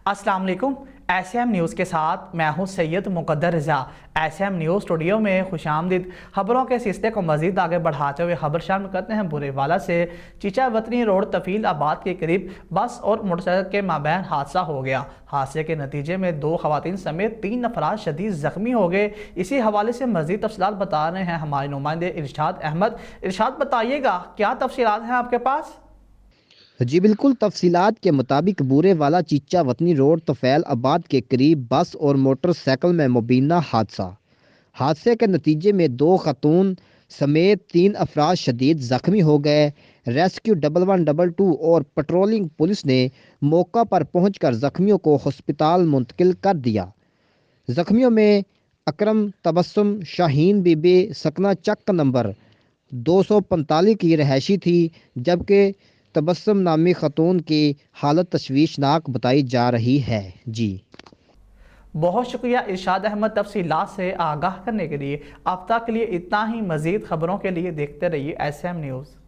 अस्सलाम वालेकुम। SM news के साथ मैं हूं सैयद मुकद्दर रज़ा। एसएम न्यूज़ स्टूडियो में खुशामदीद। खबरों के सिलसिले को मज़ीद आगे बढ़ाते हुए खबर शामिल करते हैं। बुरेवाला से चीचा वतनी रोड तफील आबाद के करीब बस और मोटरसाइकिल के माबैन हादसा हो गया। हादसे के नतीजे में 2 खवातीन समेत 3 अफराद शदीद जख्मी हो गए। इसी हवाले से मज़ीद तफसीलात बता रहे हैं हमारे नुमाइंदे इरशाद अहमद। इरशाद, बताइएगा क्या तफसीलात हैं आपके पास? जी बिल्कुल, तफसीलात के मुताबिक बूरेवाला चीचा वतनी रोड तफैल आबाद के करीब बस और मोटरसाइकिल में मुबीना हादसे के नतीजे में 2 खातून समेत 3 अफराद शदीद ज़ख्मी हो गए। रेस्क्यू 1122 और पेट्रोलिंग पुलिस ने मौका पर पहुंचकर ज़ख्मियों को हस्पताल मुंतकिल कर दिया। ज़ख्मियों में अकरम तबस्सुम शाहीन बीबी सकना चक नंबर 245 की रहायशी थी, जबकि तबस्सुम नामी खतून की हालत तशवीशनाक बताई जा रही है। जी बहुत शुक्रिया इरशाद अहमद तफसीलात से आगाह करने के लिए। अब तक के लिए इतना ही। मज़ीद खबरों के लिए देखते रहिए एसएम न्यूज़।